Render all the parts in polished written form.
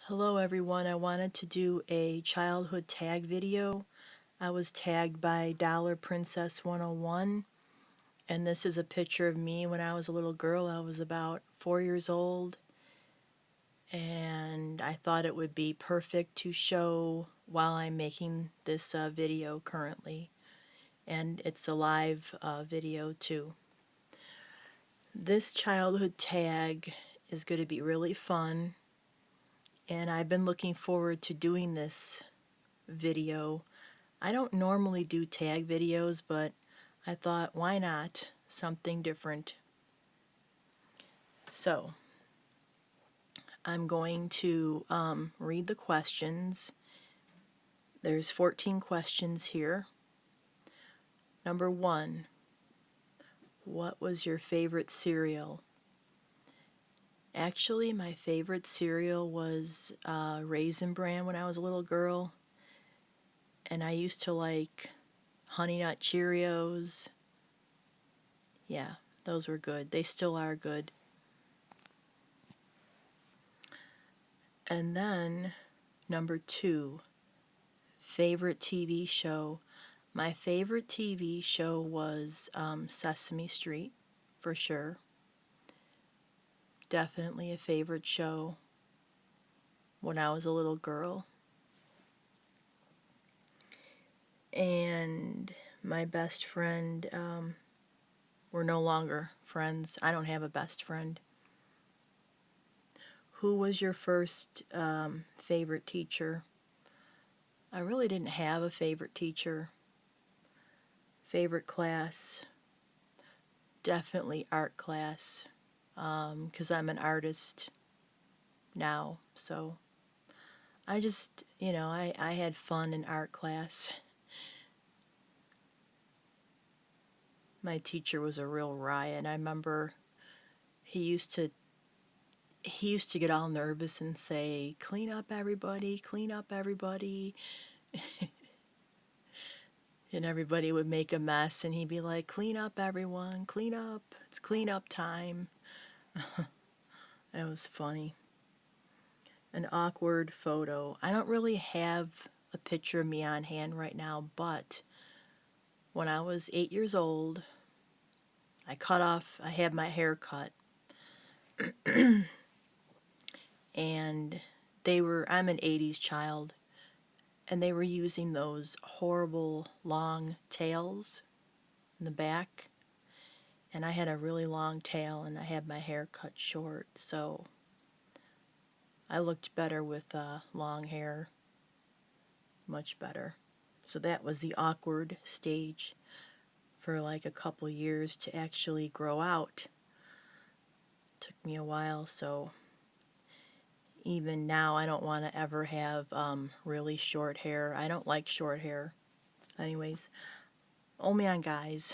Hello everyone, I wanted to do a childhood tag video. I was tagged by Dollar Princess101, and this is a picture of me when I was a little girl. I was about 4 years old, and I thought it would be perfect to show while I'm making this video currently. And it's a live video too. This childhood tag is going to be really fun, and I've been looking forward to doing this video. I don't normally do tag videos, but I thought, why not? Something different. So, I'm going to read the questions. There's 14 questions here. Number 1, what was your favorite cereal? Actually, my favorite cereal was Raisin Bran when I was a little girl. And I used to like Honey Nut Cheerios. Yeah, those were good. They still are good. And then number 2, favorite TV show. My favorite TV show was Sesame Street, for sure. Definitely a favorite show when I was a little girl. And my best friend, we're no longer friends. I don't have a best friend. Who was your first favorite teacher? I really didn't have a favorite teacher. Favorite class? Definitely art class, because I'm an artist now. So I just, I had fun in art class. My teacher was a real riot. I remember he used to get all nervous and say, "Clean up everybody, clean up everybody." And everybody would make a mess and he'd be like, "Clean up everyone, clean up. It's clean up time." It was funny. An awkward photo. I don't really have a picture of me on hand right now, but when I was 8 years old, I had my hair cut, and I'm an 80s child, and they were using those horrible long tails in the back, and I had a really long tail, and I had my hair cut short, so I looked better with long hair, much better. So that was the awkward stage for like a couple years to actually grow out. Took me a while, so even now I don't want to ever have really short hair. I don't like short hair. Anyways, only on guys.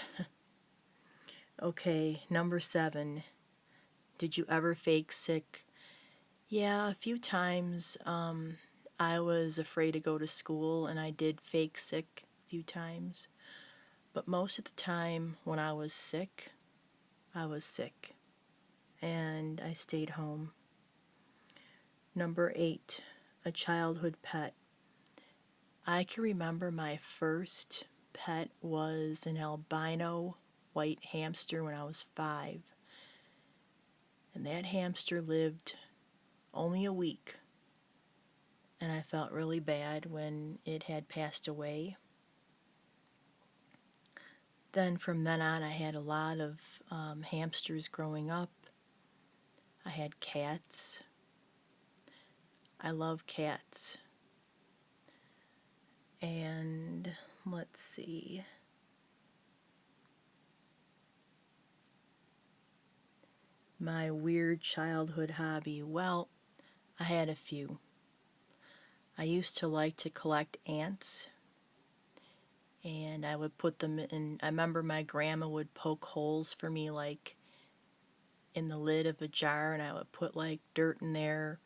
Okay, number 7. Did you ever fake sick? Yeah, a few times. I was afraid to go to school and I did fake sick a few times. But most of the time when I was sick, I was sick. And I stayed home. Number 8, a childhood pet. I can remember my first pet was an albino white hamster when I was 5. And that hamster lived only a week. And I felt really bad when it had passed away. Then from then on, I had a lot of hamsters growing up. I had cats. I love cats. And let's see. My weird childhood hobby. Well, I had a few. I used to like to collect ants, and I would put them in. I remember my grandma would poke holes for me, like in the lid of a jar, and I would put like dirt in there,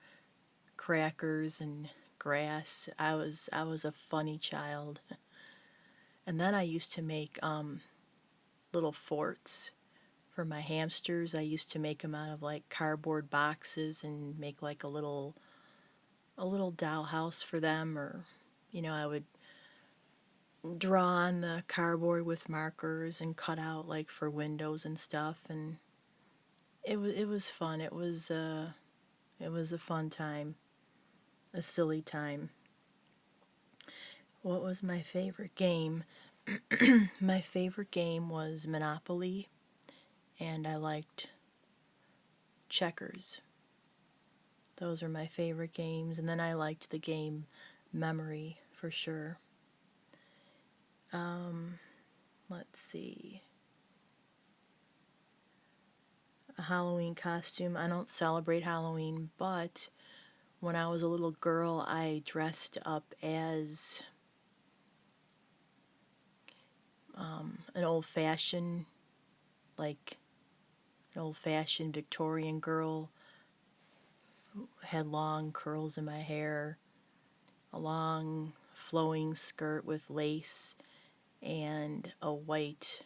crackers and grass. I was a funny child. And then I used to make little forts for my hamsters. I used to make them out of like cardboard boxes and make like a little a little dollhouse for them, or I would draw on the cardboard with markers and cut out like for windows and stuff, and it was fun. It was a fun time, a silly time. What was my favorite game? My favorite game was Monopoly, and I liked checkers. Those are my favorite games, and then I liked the game Memory for sure. Um, let's see. A Halloween costume. I don't celebrate Halloween, but when I was a little girl, I dressed up as an like old fashioned Victorian girl. Had long curls in my hair, a long flowing skirt with lace, and a white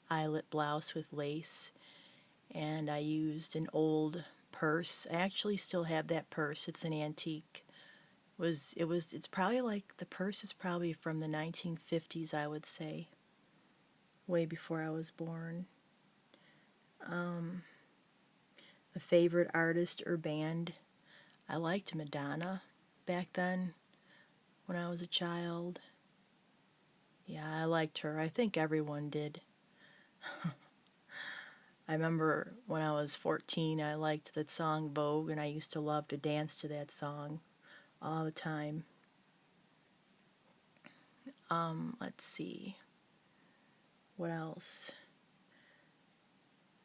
eyelet blouse with lace. And I used an old purse. I actually still have that purse. It's an antique. It's probably like the purse is probably from the 1950s, I would say, way before I was born. A favorite artist or band. I liked Madonna back then when I was a child. Yeah, I liked her. I think everyone did. I remember when I was 14, I liked that song Vogue, and I used to love to dance to that song all the time. Let's see. What else?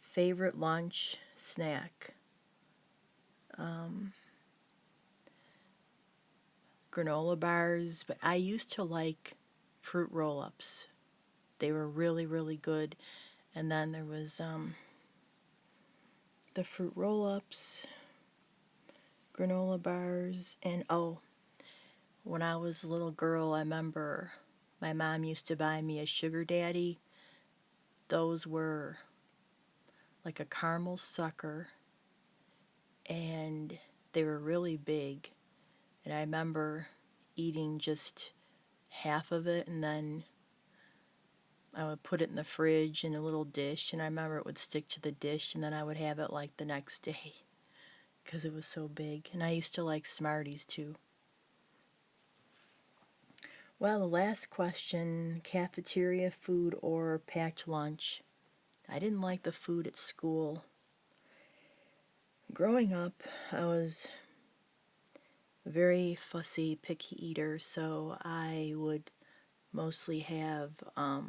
Favorite lunch snack. Granola bars, but I used to like fruit roll-ups. They were really, really good. And then there was the fruit roll-ups, granola bars, and oh, when I was a little girl, I remember my mom used to buy me a sugar daddy. Those were like a caramel sucker, and they were really big. And I remember eating just half of it, and then I would put it in the fridge in a little dish, and I remember it would stick to the dish, and then I would have it like the next day because it was so big. And I used to like Smarties too. Well, the last question, cafeteria food or packed lunch. I didn't like the food at school. Growing up, I was a very fussy, picky eater, so I would mostly have, I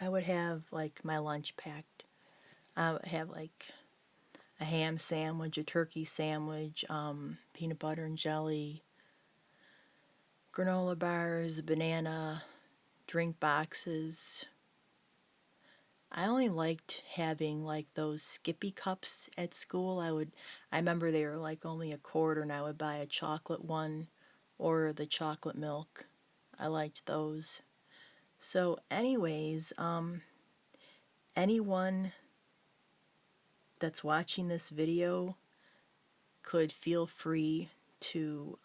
would have like my lunch packed. I would have like a ham sandwich, a turkey sandwich, peanut butter and jelly, granola bars, banana, drink boxes. I only liked having like those Skippy cups at school. I remember they were like only a quarter, and I would buy a chocolate one or the chocolate milk. I liked those. So, anyways, anyone that's watching this video could feel free to,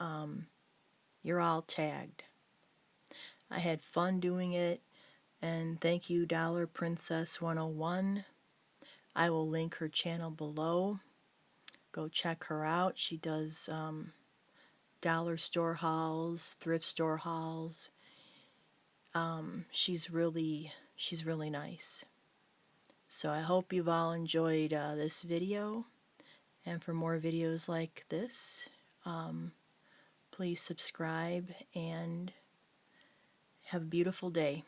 you're all tagged. I had fun doing it, and thank you, Dollar Princess101. I will link her channel below. Go check her out. She does dollar store hauls, thrift store hauls. She's really nice. So I hope you've all enjoyed this video. And for more videos like this, please subscribe and have a beautiful day.